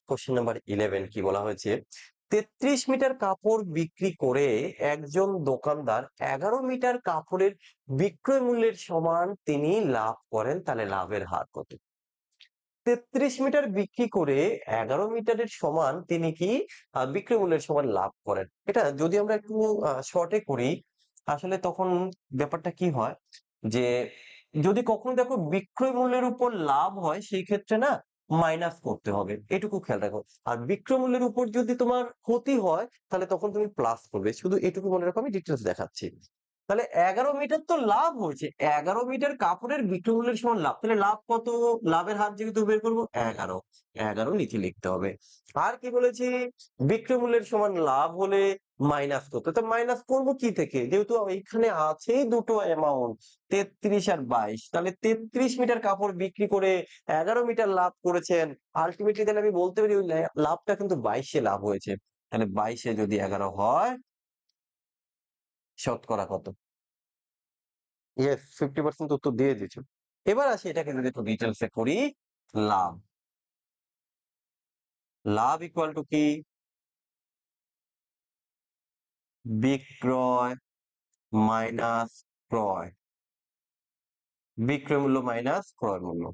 Question number 11 কি বলা হয়েছে, 33 মিটার কাপড় বিক্রি করে একজন দোকানদার 11 মিটার কাপড়ের বিক্রয় মূল্যের সমান তিনি লাভ করেন, তাহলে লাভের হার কত? 33 মিটার বিক্রি করে 11 মিটারের সমান তিনি কি বিক্রয় মূল্যের সমান লাভ করেন। এটা যদি আমরা একটু শর্টে করি, আসলে তখন ব্যাপারটা কি হয় যে যদি কখনো দেখো বিক্রয় মূল্যের উপর লাভ হয় সেই ক্ষেত্রে না মাইনাস করতে হবে, এটুকু খেয়াল রাখো। আর বিক্রয় মূল্যের উপর যদি তোমার ক্ষতি হয় তাহলে তখন তুমি প্লাস করবে, শুধু এটুকু মনে রাখো, আমি ডিটেলস দেখাচ্ছি। তাহলে 11 মিটার তো লাভ হয়েছে, 11 মিটার কাপড়ের বিক্রয় মূল্যের সমান লাভ, তাহলে লাভ কত? লাভের হার যেহেতু বের করবো 11, 11 নিচে লিখতে হবে। আর কি বলেছি, বিক্রয় মূল্যের সমান লাভ হলে মাইনাস করতে, তো মাইনাস করবো কি থেকে, যেহেতু এখানে আছেই দুটো অ্যামাউন্ট 33 আর 22, তাহলে 33 মিটার কাপড় বিক্রি করে 11 মিটার লাভ করেছেন, আলটিমেটলি তাহলে আমি বলতে পারি ওই লাভটা কিন্তু 22-এ লাভ হয়েছে। তাহলে 22-এ যদি 11 হয়, শতকরা কত? ইয়েস, 50% উত্তর দিয়ে দিয়েছো। এবার আসি এটাকে যদি একটু ডিটেলসে করি, লাভ, লাভ ইকুয়াল টু কি? বিক্রয় মাইনাস ক্রয়, বিক্রয় মূল্য মাইনাস ক্রয় মূল্য।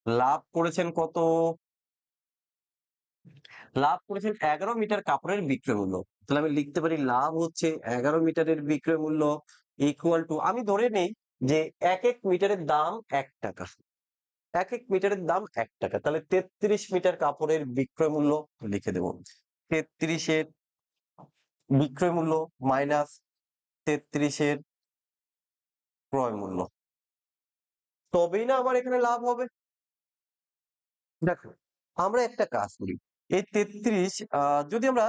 লাভ করেছেন কত? লাভ করেছেন 11 মিটার কাপড়ের বিক্রয় মূল্য, তাহলে আমি লিখতে পারি লাভ হচ্ছে 11 মিটারের বিক্রয় মূল্য ইকুয়াল টু, আমি ধরে নেই যে এক এক মিটারের দাম 1 টাকা, এক এক মিটারের দাম 1 টাকা, তাহলে 33 মিটার কাপড়ের বিক্রয় মূল্য লিখে দেব 33-এর বিক্রয় মূল্য মাইনাস 33-এর ক্রয় মূল্য, তবেই না আমার এখানে লাভ হবে। দেখো আমরা একটা কাজ করি, এই 33 যদি আমরা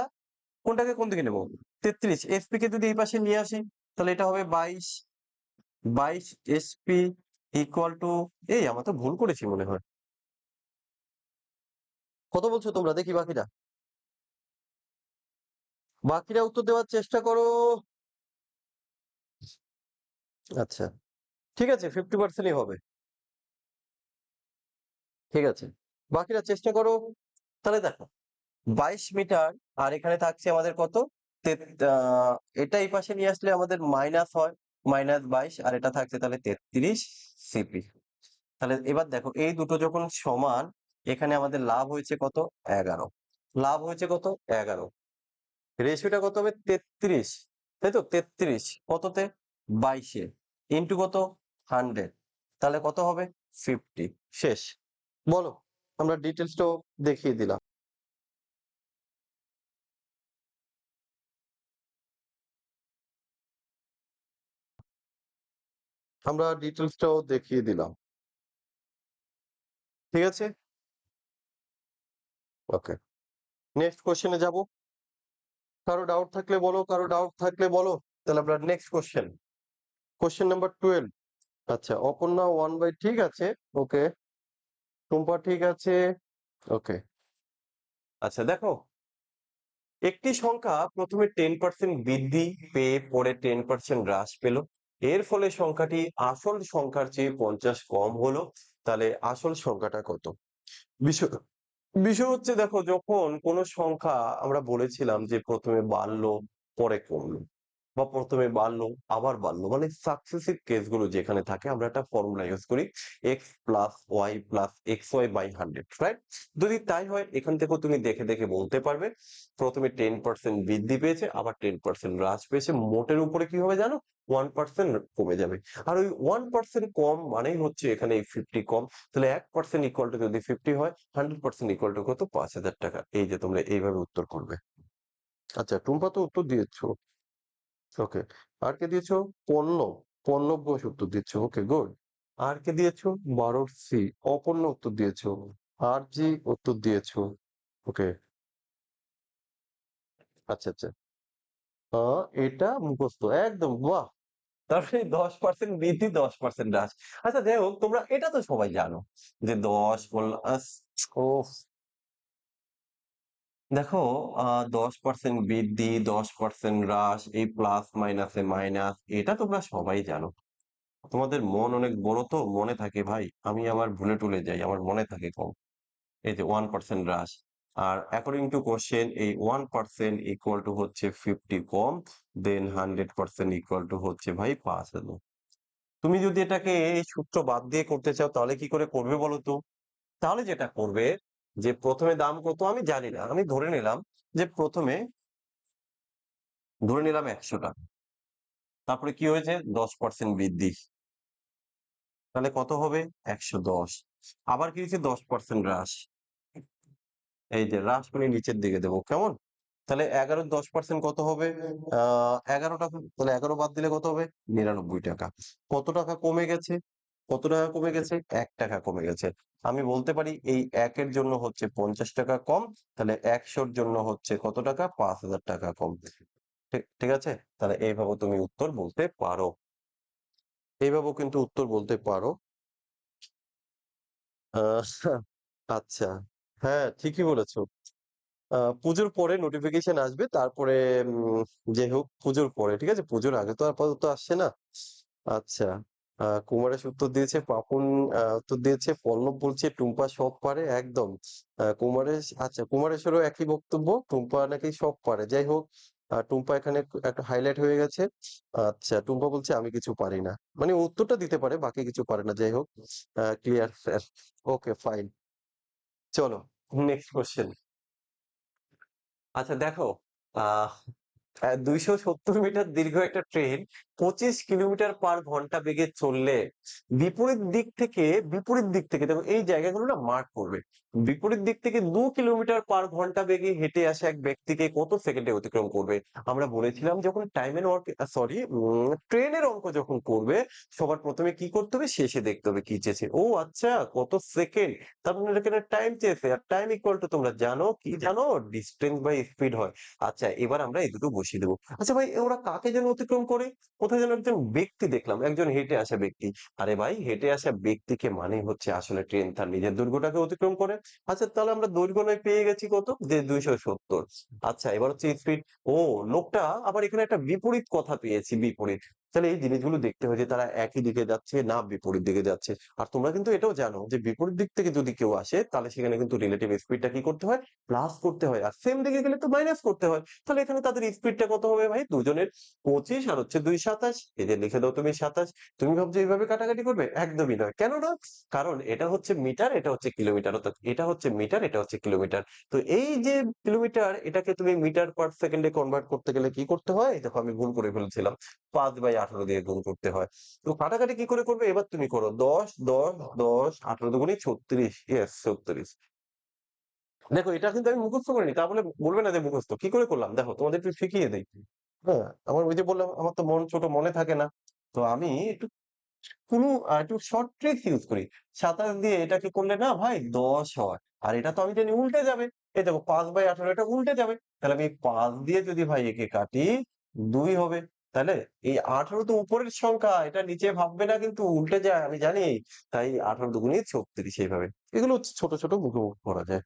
কোনটাকে কোন দিকে নেব, 33 এসপি কে যদি এই পাশে নিয়ে আসি তাহলে এটা হবে 22, 22 এসপি ইকুয়াল টু, এই আমরা তো ভুল করেছি মনে হয়, কত বলছো তোমরা, দেখি বাকিরা, বাকিরা উত্তর দেওয়ার চেষ্টা করো। আচ্ছা ঠিক আছে, 50%ই হবে, ঠিক আছে, বাকিরা চেষ্টা করো। তাহলে দেখো 22 মিটার, আর এখানে থাকছে আমাদের কত, এটা এই পাশে নিয়ে আসলে আমাদের মাইনাস হয়, -22, আর এটা থাকছে তাহলে 33 সিপি। তাহলে এবার দেখো এই দুটো যখন সমান, এখানে আমাদের লাভ হয়েছে কত, 11, লাভ হয়েছে কত, 11, রেশিওটা কত হবে, 33, তাই তো, 33 কততে, 22-এ ইন্টু কত, 100, তাহলে কত হবে, 50। শেষ। বলো, আমরা ডিটেলসটাও দেখিয়ে দিলাম, আমরা ডিটেলসটাও দেখিয়ে দিলাম, ঠিক আছে, ওকে, নেক্সট কোশ্চেনে যাব। কারো ডাউট থাকলে বলো, কারো ডাউট থাকলে বলো, তাহলে আমরা নেক্সট কোশ্চেন, কোশ্চেন নাম্বার 12। আচ্ছা, অপর্ণা 1/, ঠিক আছে, ওকে, টুম্পা ঠিক আছে, ওকে। আচ্ছা দেখো, একটি সংখ্যা প্রথমে 10% বৃদ্ধি পেয়ে পরে 10% হ্রাস পেল, এর ফলে সংখ্যাটি আসল সংখ্যার চেয়ে 50 কম হলো, তাহলে আসল সংখ্যাটা কত? বিষয় বিষয় হচ্ছে, দেখো যখন কোনো সংখ্যা আমরা বলেছিলাম যে প্রথমে বাড়লো পরে কমলো, বা প্রথমে বাড়লো আবার বাড়লো, মানে সাকসেসিভ কেসগুলো যেখানে থাকে আমরা একটা ফর্মুলা ইউজ করি, x plus y plus x y by 100, right? যদি তাই হয় এখান থেকেও তুমি দেখে দেখে বলতে পারবে প্রথমে 10% বৃদ্ধি পেয়েছে আবার 10% হ্রাস পেয়েছে, মোটের উপরে কি হবে জানো, 1% কমে যাবে। আর ওই 1% কম মানেই হচ্ছে এখানে এই 50 কম, তাহলে 1% ইকুয়াল টু যদি 50 হয়, 100% ইকুয়াল টু কত, 5,000 টাকা। এই যে তোমরা এইভাবে উত্তর করবে। আচ্ছা, টুম্পা তো উত্তর দিয়েছো, ওকে। আর কে দিয়েছো, পণ্য, পণ্য ঘোষ উত্তর দিচ্ছ, ওকে গুড। আর কে দিয়েছো, 12 সি, অপর্ণ উত্তর দিয়েছো, আর জি উত্তর দিয়েছো, ওকে। আচ্ছা আচ্ছা, এটা মুখস্থ একদম, বাহ। তারপরে 10% বৃদ্ধি 10% হ্রাস। আচ্ছা যাই হোক, তোমরা এটা তো সবাই জানো যে 10 প্লাস, ও দেখো 10% বৃদ্ধি 10% হ্রাস, এই প্লাস মাইনাসে মাইনাস, এটা তোমরা সবাই জানো। তোমাদের মন অনেক বড় তো, মনে থাকে ভাই, আমি আবার ভুলে টুলে যাই, আমার মনে থাকে কম। এই যে 1% হ্রাস, আর অ্যাকর্ডিং টু কোশ্চেন এই 1% ইকুয়াল টু হচ্ছে 50 কম, দেন 100% ইকুয়াল টু হচ্ছে ভাই 5,000। তুমি যদি এটাকে এই সূত্র বাদ দিয়ে করতে চাও তাহলে কি করে করবে বলো তো? তাহলে যেটা করবে যে প্রথমে দাম কত আমি জানি না, আমি ধরে নিলাম যে প্রথমে ধরে নিলাম 100 টাকা, তারপরে কি হয়েছে 10% বৃদ্ধি, তাহলে কত হবে 110। আবার কি হয়েছে 10% হ্রাস, এই যে হ্রাস মানে নিচের দিকে দেবো কেমন। তাহলে 11 10% কত হবে 11 টাকা, তাহলে 11 বাদ দিলে কত হবে 99 টাকা। কত টাকা কমে গেছে, কত টাকা কমে গেছে 1 টাকা কমে গেছে। আমি বলতে পারি এই 1 এর জন্য হচ্ছে 50 টাকা কম, তাহলে 100 জন্য হচ্ছে কত টাকা 5,000 টাকা কম। ঠিক ঠিক আছে, তাহলে এইভাবে তুমি উত্তর বলতে পারো, এইভাবেও কিন্তু উত্তর বলতে পারো। আহ আচ্ছা, হ্যাঁ ঠিকই বলেছো। পুজোর পরে নোটিফিকেশন আসবে, তারপরে যাই হোক পুজোর পরে, ঠিক আছে, পুজোর আগে তো আপাতত আসছে না। আচ্ছা, কুমারেশ উত্তর দিয়েছে, পাপুন উত্তর দিয়েছে, পল্লব বলছে টুম্পা সব পারে একদম। কুমারেশ, আচ্ছা কুমারেশেরও একই বক্তব্য, টুম্পা নাকি সব পারে। যাই হোক, টুম্পা এখানে একটা হাইলাইট হয়ে গেছে। আচ্ছা, টুম্পা বলছে আমি কিছু পারি না, মানে উত্তরটা দিতে পারে বাকি কিছু পারে না। যাই হোক, ক্লিয়ার স্যার, ওকে ফাইন। চলো নেক্সট কোশ্চেন। আচ্ছা দেখো, আহ 270 মিটার দীর্ঘ একটা ট্রেন 25 কিলোমিটার/ঘন্টা বেগে চললে বিপরীত দিক থেকে দেখো এই জায়গাগুলো না মার্ক করবে। বিপরীত দিক থেকে 2 কিলোমিটার/ঘন্টা বেগে হেঁটে আসা এক ব্যক্তিকে কত সেকেন্ডে অতিক্রম করবে? আমরা বলেছিলাম যখন টাইমের ওয়ার্ক, সরি, ট্রেনের অঙ্ক যখন করবে সবার প্রথমে কি করতে হবে, শেষে দেখতে হবে কি চেয়েছে। ও আচ্ছা, কত সেকেন্ড, তার মানে এখানে টাইম চেয়েছে, আর টাইম ইকুয়াল টু তোমরা জানো কি জানো, ডিস্টেন্স বাই স্পিড হয়। আচ্ছা এবার আমরা এই দুটো বসিয়ে দেবো। আচ্ছা ভাই ওরা কাকে যেন অতিক্রম করে, কোথায় যেন একজন ব্যক্তি দেখলাম, একজন হেঁটে আসা ব্যক্তি। আরে ভাই হেঁটে আসা ব্যক্তিকে মানে হচ্ছে আসলে ট্রেন তার নিজের দৈর্ঘ্যটাকে অতিক্রম করে। আচ্ছা তাহলে আমরা দৈর্ঘ্য নয় পেয়ে গেছি কত, যে 270। আচ্ছা এবার হচ্ছে স্পিড। ও, লোকটা আবার এখানে একটা বিপরীত কথা পেয়েছি, বিপরীত। তাহলে এই জিনিসগুলো দেখতে হয় যে তারা একই দিকে যাচ্ছে না বিপরীত দিকে যাচ্ছে। আর তোমরা কিন্তু এটাও জানো যে বিপরীত দিক থেকে যদি কেউ আসে তাহলে সেখানে কিন্তু রিলেটিভ স্পিডটা কি করতে হয়, প্লাস করতে হয়, আর সেম দিকে গেলে তো মাইনাস করতে হয়। তাহলে এখানে তাদের স্পিডটা কত হবে ভাই, দুজনের 25 আর হচ্ছে 2 27। এই যে লিখে দাও তুমি 27। তুমি ভাবছো এইভাবে কাটাকাটি করবে, একদমই নয়। কেন না, কারণ এটা হচ্ছে মিটার, এটা হচ্ছে কিলোমিটার, অর্থাৎ এটা হচ্ছে মিটার, এটা হচ্ছে কিলোমিটার। তো এই যে কিলোমিটার, এটাকে তুমি মিটার/সেকেন্ডে কনভার্ট করতে গেলে কি করতে হয়, দেখো আমি ভুল করে ফেলেছিলাম, 5/18 দিয়ে গুণ করতে হয়। তো কাটাকাটি কি করে করবে এবার তুমি করো, 10 10 10 18 দুগুণে 36, ইয়েস 36। দেখো এটা কিন্তু আমি মুখস্থ করিনি, তা বলে বলবে না যে মুখস্থ কি করে করলাম, দেখো তোমাদের একটু শিখিয়ে দেই। হ্যাঁ, আমার ওই যে বললাম আমার তো মন ছোট, মনে থাকে না। তো আমি একটু কোনো একটু শর্ট ট্রিক্স ইউজ করি। 27 দিয়ে এটাকে করলে না ভাই 10 হয়। আর এটা তো আমি জানি উল্টে যাবে। এই দেখো 5/18 এটা উল্টে যাবে। তাহলে আমি 5 দিয়ে যদি ভাই একে কাটি 2 হবে। তাহলে এই 18 তো উপরের সংখ্যা, এটা নিচে ভাববে না, কিন্তু উল্টে যায় আমি জানি। তাই 18 দুগুণে 36 এইভাবে। এগুলো হচ্ছে ছোট ছোট মুখে মুখে করা যায়।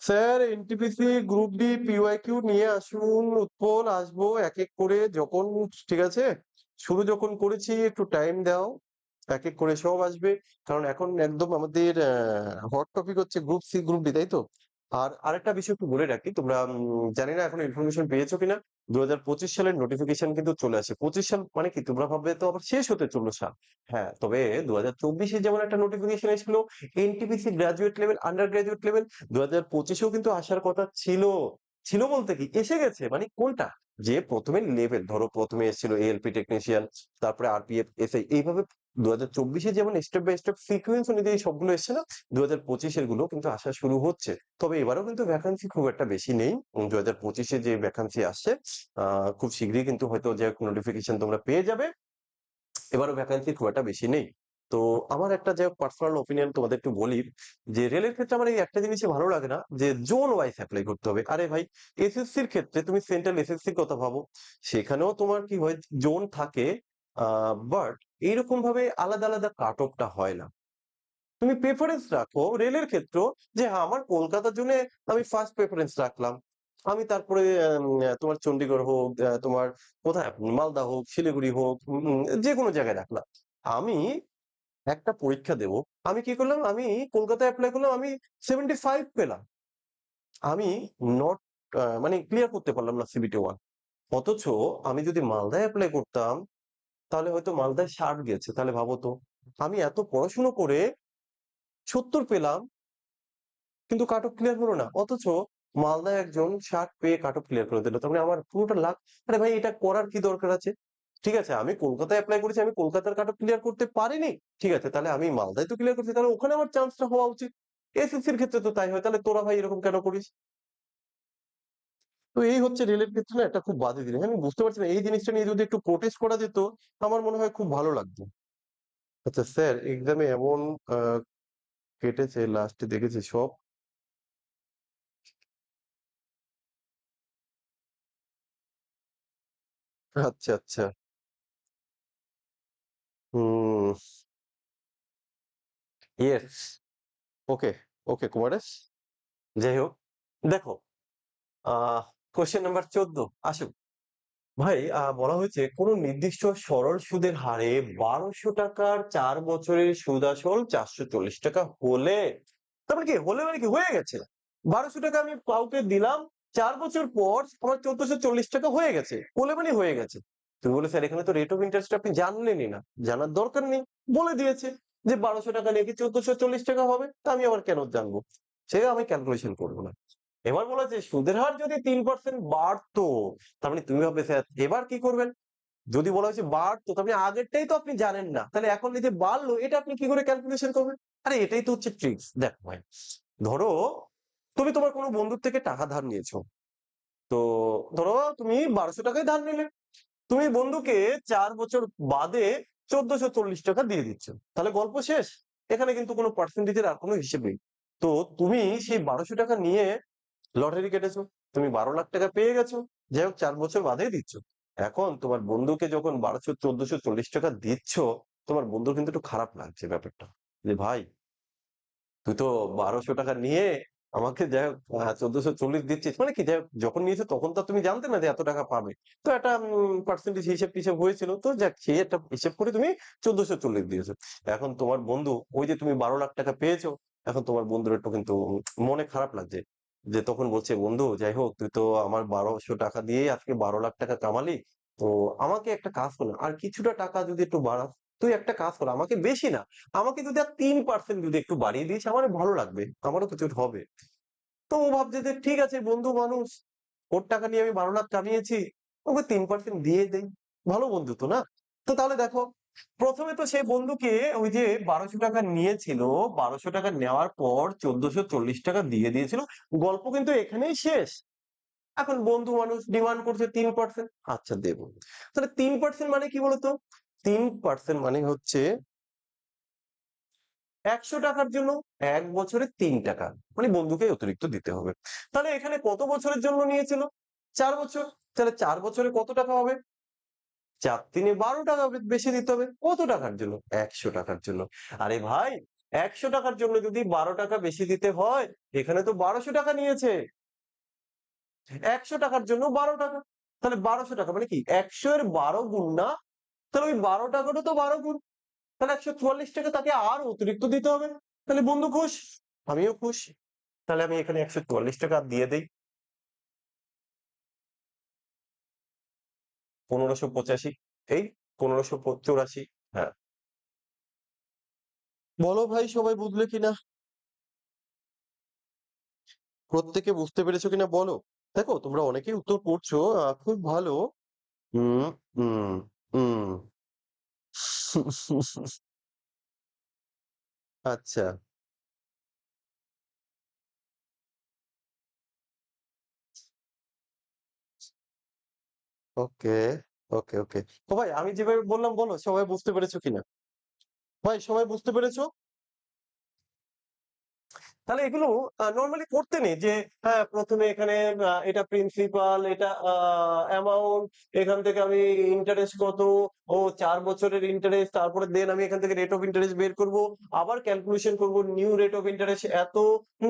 Sir NTPC group D PYQ নিয়ে আসুন উৎপল, আসবো এক এক করে যখন, ঠিক আছে, শুরু যখন করেছি একটু টাইম দাও, এক এক করে সব আসবে। কারণ এখন একদম আমাদের হট টপিক হচ্ছে গ্রুপ সি গ্রুপ ডি, তাই তো। আর আরেকটা বিষয় একটু বলে রাখি, তোমরা জানি না এখন ইনফরমেশন পেয়েছো কিনা, 2025 সালের নোটিফিকেশন কিন্তু চলে আসে। 25 সাল মানে কি তোমরা ভাববে তো আবার শেষ হতে চললো সাল। হ্যাঁ, তবে 2024-এ যেমন একটা নোটিফিকেশন এসেছিল NTPC graduate level, undergraduate level, 2025-এও কিন্তু আসার কথা ছিল। ছিল বলতে কি এসে গেছে, মানে কোনটা, যে প্রথমে লেভেল ধরো, প্রথমে এসেছিল এএলপি টেকনিশিয়ান, তারপরে আরপিএফ এসআই, এইভাবে 2024-এ যেমন স্টেপ বাই স্টেপ সিকোয়েন্স অনুযায়ী সবগুলো এসছে না, 2025-এর গুলো কিন্তু আসা শুরু হচ্ছে। তবে এবারও কিন্তু ভ্যাকান্সি খুব একটা বেশি নেই। 2025-এ যে ভ্যাকান্সি আসছে খুব শীঘ্রই কিন্তু হয়তো যে নোটিফিকেশন তোমরা পেয়ে যাবে। এবারও ভ্যাকান্সি খুব একটা বেশি নেই। তো আমার একটা যে পার্সোনাল ওপিনিয়ন তোমাদের একটু বলি, যে রেলের ক্ষেত্রে আমার এই একটা জিনিসই ভালো লাগে না, যে জোন ওয়াইজ অ্যাপ্লাই করতে হবে। আরে ভাই এসএসসির ক্ষেত্রে তুমি সেন্ট্রাল এসএসসির কথা ভাবো, সেখানেও তোমার কি হয় জোন থাকে, বাট এইরকম ভাবে আলাদা আলাদা কাট অফটা হয় না। তুমি প্রেফারেন্স রাখো রেলের ক্ষেত্র, যে হ্যাঁ আমার কলকাতার জন্য আমি ফার্স্ট প্রেফারেন্স রাখলাম। আমি তারপরে তোমার চণ্ডীগড় হোক, তোমার কোথায় মালদা হোক, শিলিগুড়ি হোক, যে কোনো জায়গায় রাখলাম। আমি একটা পরীক্ষা দেব, আমি কি করলাম, আমি কলকাতায় অ্যাপ্লাই করলাম, আমি 75 পেলাম। আমি নট মানে ক্লিয়ার করতে পারলাম না সিবিটি 1, অথচ আমি যদি মালদায় অ্যাপ্লাই করতাম তাহলে হয়তো মালদায় 60 গেছে। তাহলে ভাবো তো, আমি এত পড়াশুনো করে 70 পেলাম কিন্তু কাট অফ ক্লিয়ার হলো না, অথচ মালদায় একজন 60 পেয়ে কাট অফ ক্লিয়ার করে দিল। তার মানে আমার পুরোটা লাখ। আরে ভাই, এটা করার কি দরকার আছে? ঠিক আছে, আমি কলকাতায় অ্যাপ্লাই করেছি, আমি কলকাতার কাট অফ ক্লিয়ার করতে পারিনি, ঠিক আছে, তাহলে আমি মালদায় তো ক্লিয়ার করছি, তাহলে ওখানে আমার চান্সটা হওয়া উচিত। এসএসসির ক্ষেত্রে তো তাই হয়, তাহলে তোরা ভাই এরকম কেন করিস? তো এই হচ্ছে রেলের ক্ষেত্রে না একটা খুব বাজে জিনিস। আমি বুঝতে পারছি না, এই জিনিসটা নিয়ে যদি একটু প্রোটেস্ট করা যেত আমার মনে হয় খুব ভালো লাগতো। আচ্ছা স্যার, এক্সামে এমন আহ, কেটেছে লাস্টে দেখেছি সব। আচ্ছা আচ্ছা। হুম। ইয়েস। ওকে। ওকে কুমারেশ। যাই হোক, দেখো, আহ কোশ্চেন নাম্বার 14 আসুক। ভাই, বলা হয়েছে কোন নির্দিষ্ট সরল সুদের হারে 1200 টাকার 4 বছরের সুদ আসল 440 টাকা হলে, তার মানে কি হলে, মানে কি হয়ে গেছে? 1200 টাকা আমি কাউকে দিলাম, 4 বছর পর আমার 1440 টাকা হয়ে গেছে, হলে মানে হয়ে গেছে। তুমি বলে স্যার এখানে তো রেট অফ ইন্টারেস্ট আপনি জানলেনই না। জানার দরকার নেই, বলে দিয়েছে যে 1200 টাকা নিয়ে কি 1440 টাকা হবে, তা আমি আবার কেন জানবো? সে আমি ক্যালকুলেশন করবো না। এবার বলা যে সুদের হার যদি 3% বাড়তো, তার মানে তুমি ভাববে স্যার এবার কি করবেন। যদি বলা হয়েছে বাড়তো, তার মানে আগেরটাই তো আপনি জানেন না, তাহলে এখন এই যে বাড়লো এটা আপনি কি করে ক্যালকুলেশন করবেন? আরে এটাই তো হচ্ছে ট্রিক্স। দেখো ভাই, ধরো তুমি তোমার কোনো বন্ধুর থেকে টাকা ধার নিয়েছো, তো ধরো তুমি 1200 টাকায় ধার নিলে, তুমি বন্ধুকে 4 বছর বাদে 1440 টাকা দিয়ে দিচ্ছ, তাহলে গল্প শেষ। এখানে কিন্তু কোনো পার্সেন্টেজের আর কোনো হিসেব নেই। তো তুমি সেই 1200 টাকা নিয়ে লটারি কেটেছো, তুমি 12 লাখ টাকা পেয়ে গেছো, যাই হোক 4 বছর বাদে দিচ্ছ। এখন তোমার বন্ধুকে যখন 1440 টাকা দিচ্ছ, তোমার বন্ধুর কিন্তু একটু খারাপ লাগছে ব্যাপারটা, যে ভাই তুই তো 1200 টাকা নিয়ে আমাকে যাই হোক 1440 দিচ্ছিস, মানে কি, যাই হোক যখন নিয়েছো তখন তো তুমি জানতে না যে এত টাকা পাবে। তো একটা পার্সেন্টেজ হিসেব টিসেব হয়েছিল, তো যাক সেই একটা হিসেব করে তুমি 1440 দিয়েছো। এখন তোমার বন্ধু ওই যে তুমি 12 লাখ টাকা পেয়েছো, এখন তোমার বন্ধুর একটু কিন্তু মনে খারাপ লাগছে, যে তখন বলছে বন্ধু যাই হোক তুই তো আমার 1200 টাকা দিয়ে আজকে 12 লাখ টাকা কামালি, তো আমাকে একটা কাজ করো, আর কিছুটা টাকা যদি একটু বাড়াস, তুই একটা কাজ কর, আমাকে বেশি না, আমাকে যদি আর 3% যদি একটু বাড়িয়ে দিস আমার ভালো লাগবে, আমারও কিছু হবে। তো ও ভাবছে যে ঠিক আছে, বন্ধু মানুষ, ওর টাকা নিয়ে আমি 12 লাখ কামিয়েছি, ওকে 3% দিয়ে দেই, ভালো বন্ধু তো না? তো তাহলে দেখো, প্রথমে তো সেই বন্ধুকে ওই যে 1200 টাকা নিয়েছিল, 1200 টাকা নেওয়ার পর 1440 টাকা দিয়ে দিয়েছিল, গল্প কিন্তু এখানেই শেষ। এখন বন্ধু মানুষ ডিমান্ড করছে 3%, আচ্ছা দেবো। তাহলে 3% মানে কি বলতো? 3% মানে হচ্ছে 100 টাকার জন্য 1 বছরে 3 টাকা, মানে বন্ধুকে অতিরিক্ত দিতে হবে। তাহলে এখানে কত বছরের জন্য নিয়েছিল? 4 বছর। তাহলে 4 বছরে কত টাকা হবে? 4 × 3 = 12 টাকা বেশি দিতে হবে। কত টাকার জন্য? 100 টাকার জন্য। আরে ভাই, 100 টাকার জন্য যদি 12 টাকা বেশি দিতে হয়, এখানে তো 1200 টাকা নিয়েছে, 100 টাকার জন্য 12 টাকা, তাহলে 1200 টাকা মানে কি 100 এর 12 গুণ না? তাহলে ওই 12 টাকারও তো 12 গুণ, তাহলে 144 টাকা তাকে আর অতিরিক্ত দিতে হবে। তাহলে বন্ধু খুশ, আমিও খুশ। তাহলে আমি এখানে 144 টাকা দিয়ে দেই। 1585, এই 1584। হ্যাঁ, বলো ভাই সবাই বুঝলে কিনা, প্রত্যেকে বুঝতে পেরেছো কিনা বলো। দেখো তোমরা অনেকেই উত্তর করছো, খুব ভালো। হুম। হুম। হুম। আচ্ছা। ওকে। ওকে ওকে। তো ভাই আমি যেভাবে বললাম, বলো সবাই বুঝতে পেরেছো কিনা? ভাই সবাই বুঝতে পেরেছো? তাহলে এগুলো নরমালি করতে নেই যে হ্যাঁ প্রথমে এখানে এটা প্রিন্সিপাল, এটা অ্যামাউন্ট, এখান থেকে আমি ইন্টারেস্ট কত, ও 4 বছরের ইন্টারেস্ট, তারপরে দেন আমি এখান থেকে রেট অফ ইন্টারেস্ট বের করব, আবার ক্যালকুলেশন করব নিউ রেট অফ ইন্টারেস্ট এত।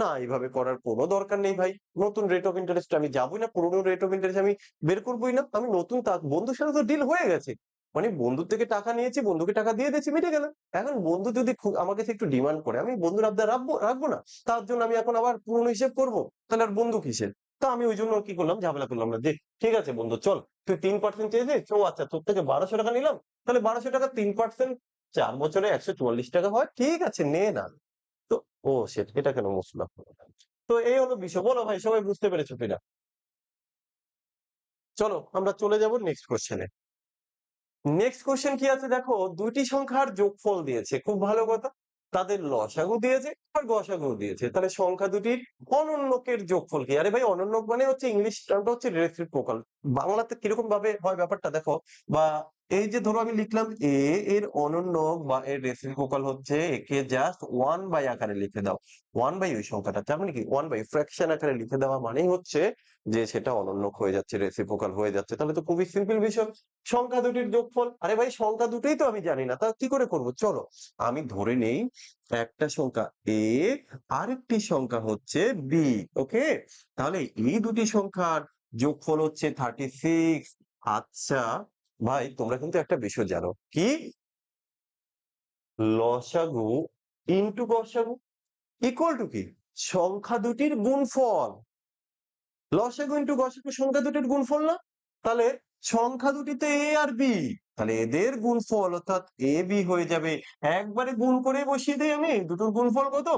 না, এইভাবে করার কোনো দরকার নেই ভাই। নতুন রেট অফ ইন্টারেস্ট আমি যাবই না, পুরোনো রেট অফ ইন্টারেস্ট আমি বের করবোই না, আমি নতুন বন্ধুর সাথে তো ডিল হয়ে গেছে, মানে বন্ধুর থেকে টাকা নিয়েছি, বন্ধুকে টাকা দিয়ে দিয়েছি, মিটে গেল। এখন বন্ধু যদি আমার কাছে একটু ডিমান্ড করে, আমি বন্ধুর আবদার রাখবো না? তার জন্য আমি এখন আবার পুরনো হিসেব করবো? তাহলে আর বন্ধু কিসের? তা আমি ওই জন্য কি করলাম, ঝামেলা করলাম না, যে ঠিক আছে বন্ধু চল, তুই 3% চেয়েছিস, ও আচ্ছা তোর থেকে 1200 টাকা নিলাম, তাহলে 1200 টাকা 3%, 4 বছরে 144 টাকা হয়, ঠিক আছে নে না। তো ও সেট, এটা কেন মুসলাম? তো এই হলো বিষয়। বলো ভাই, সবাই বুঝতে পেরেছো কিনা? চলো আমরা চলে যাব নেক্সট কোশ্চেনে। নেক্সট কোশ্চেন কি আছে দেখো, দুইটি সংখ্যার যোগফল দিয়েছে, খুব ভালো কথা। তাদের লসাগু দিয়েছে আর গসাগু দিয়েছে, তাহলে সংখ্যা দুটির অনন্যকের যোগফল কি? আরে ভাই, অনন্যক মানে হচ্ছে ইংলিশ টার্মটা হচ্ছে রেসিপ্রোকাল। বাংলাতে কিরকম ভাবে হয় ব্যাপারটা দেখো, বা এই যে ধরো আমি লিখলাম এ, এর অনন্যক বা এর রেসিপ্রোকাল হচ্ছে, একে জাস্ট 1/, আকারে লিখে দাও। 1/, ওই সংখ্যাটা, তার মানে কি 1/, ফ্র্যাকশন আকারে লিখে দেওয়া মানেই হচ্ছে যে সেটা অনন্যক হয়ে যাচ্ছে, রেসিপ্রোকাল হয়ে যাচ্ছে। তাহলে তো খুবই সিম্পল বিষয়, সংখ্যা দুটির যোগফল। আরে ভাই, সংখ্যা দুটোই তো আমি জানি না, তা কি করে করবো? চলো আমি ধরে নেই একটা সংখ্যা এ, আরেকটি সংখ্যা হচ্ছে বি। ওকে, তাহলে এই দুটি সংখ্যার যোগফল হচ্ছে 36। আচ্ছা ভাই, তোমরা কিন্তু একটা বিষয় জানো কি, লসাগু ইন্টু গসাগু ইকুয়াল টু কি, সংখ্যা দুটির গুণফল। লসাগু ইন্টু গসাগু সংখ্যা দুটির গুণফল না? তাহলে সংখ্যা দুটিতে এ আর বি, তাহলে এদের গুণফল অর্থাৎ এ বি হয়ে যাবে। একবারে গুণ করে বসিয়ে দেই আমি, দুটোর গুণফল কত?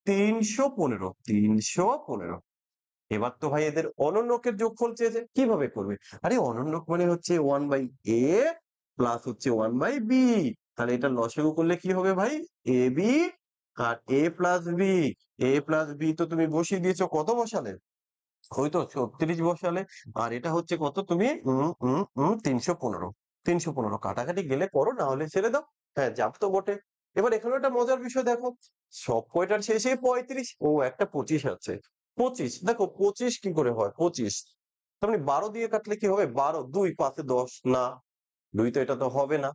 315। 315। এবার তো ভাই এদের অনন্যকের যোগফল চেয়েছে, কিভাবে করবে? আরে অনন্যক মানে হচ্ছে 1/a প্লাস হচ্ছে 1/b। তাহলে এটা লসাগু করলে কি হবে ভাই? A B R A plus B. A plus B তো তুমি বসিয়ে দিয়েছো, কত বসালে? ওই তো 36 বসালে। আর এটা হচ্ছে কত, তুমি 315। 315 কাটাকাটি গেলে করো, না হলে ছেড়ে দাও। হ্যাঁ, যাব তো বটে। এবার এখানে একটা মজার বিষয় দেখো, সব কয়টার শেষে 35, ও একটা 25 আছে। 25 দেখো, 25 কি করে হয় 25? তার মানে 12 দিয়ে কাটলে কি হবে? 12, 2 5 10 না, 2 তো এটা তো হবে না।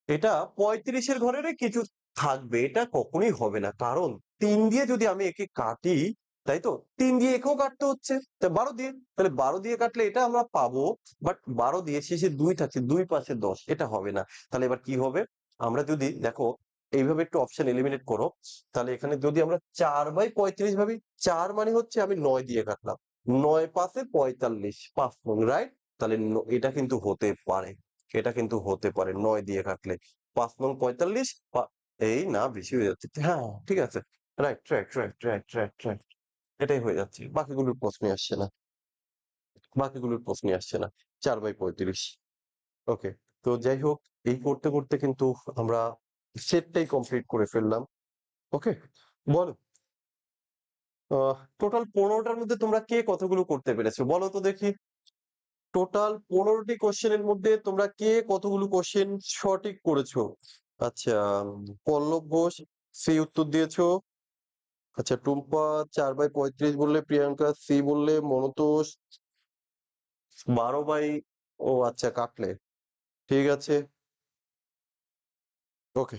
এটা 35-এর ঘরের কিছু থাকবে, এটা কখনোই হবে না, কারণ 3 দিয়ে যদি আমি একে কাটি, তাই তো 3 দিয়ে একেও কাটতে হচ্ছে, তা 12 দিয়ে, তাহলে 12 দিয়ে কাটলে এটা আমরা পাবো। বাট 12 দিয়ে শেষে 2 থাকছে, 2 5 10, এটা হবে না। তাহলে এবার কি হবে? আমরা যদি দেখো এইভাবে একটু অপশন এলিমিনেট করো, তাহলে এখানে যদি আমরা 4/35 ভাবি, 4 মানে হচ্ছে আমি 9 দিয়ে কাটলাম, 9 5 45, 5 রাইট? তাহলে এটা কিন্তু হতে পারে, এটা কিন্তু হতে পারে 9 দিয়ে কাটলে 5 নং 45। এই না, বেশি হয়ে যাচ্ছে, হ্যাঁ ঠিক আছে, right right right right right right, এটাই হয়ে যাচ্ছে, বাকিগুলোর প্রশ্নই আসছে না, বাকিগুলোর প্রশ্নই আসছে না। 4/35। ওকে, তো যাই হোক, এই করতে করতে কিন্তু আমরা সেটটাই কমপ্লিট করে ফেললাম। ওকে, বলো টোটাল 15টার মধ্যে তোমরা কে কতগুলো করতে পেরেছো বলো তো দেখি। টোটাল 15টি কোশ্চেনের মধ্যে তোমরা কে কতগুলো কোশ্চেন সঠিক করেছো? আচ্ছা, পল্লব ঘোষ সি উত্তর দিয়েছো। আচ্ছা, টুম্পা 4/35 বললে, প্রিয়াঙ্কা সি বললে, মনতোষ 12 বাই, ও আচ্ছা কাটলে, ঠিক আছে। ওকে,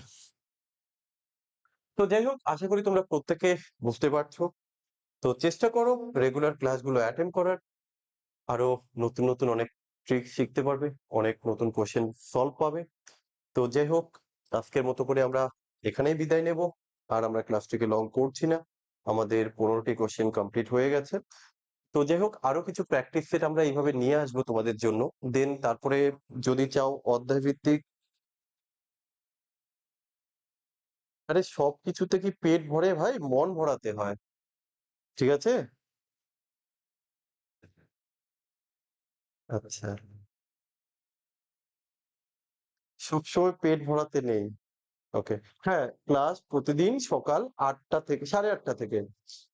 তো যাই হোক, আশা করি তোমরা প্রত্যেকে বুঝতে পারছো। তো চেষ্টা করো রেগুলার ক্লাসগুলো অ্যাটেন্ড করার, আরো নতুন নতুন অনেক ট্রিক শিখতে পারবে, অনেক নতুন কোশ্চেন সলভ পাবে। তো যাই হোক, আজকের মতো করে আমরা এখানেই বিদায় নেব। আর আমরা ক্লাসটিকে লং করছি না, আমাদের 15টি কোশ্চেন কমপ্লিট হয়ে গেছে। তো যাই হোক, আরো কিছু প্র্যাকটিস সেট আমরা এইভাবে নিয়ে আসবো তোমাদের জন্য। দেন তারপরে যদি চাও অধ্যায় ভিত্তিক, আরে সবকিছুতে কি পেট ভরে ভাই? মন ভরাতে হয়, ঠিক আছে? আচ্ছা, সবসময় পেট ভরাতে নেই। ওকে, হ্যাঁ, ক্লাস প্রতিদিন সকাল 8টা থেকে 8:30 থেকে।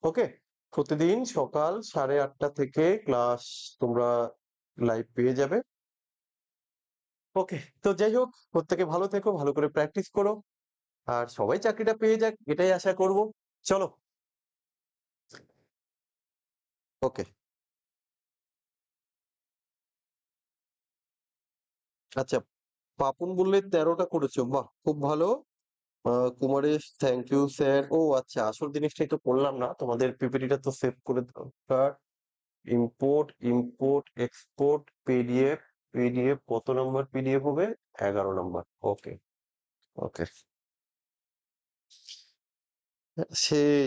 ওকে, প্রতিদিন সকাল 8:30 থেকে ক্লাস তোমরা লাইভ পেয়ে যাবে। ওকে, তো যাই হোক, প্রত্যেকে ভালো থেকো, ভালো করে প্র্যাকটিস করো, আর সবাই চাকরিটা পেয়ে যাক, এটাই আশা করব। চলো, ওকে। আচ্ছা, পাপুন বললে 13টা করেছো, বাহ খুব ভালো। Kumaresh thank you sir. ও আচ্ছা, আসল জিনিসটাই তো করলাম না, তোমাদের পিপিটিটা তো সেভ করে দরকার। Import import export PDF, PDF কত নাম্বার পিডিএফ হবে? 11 নাম্বার। ওকে ওকে সেই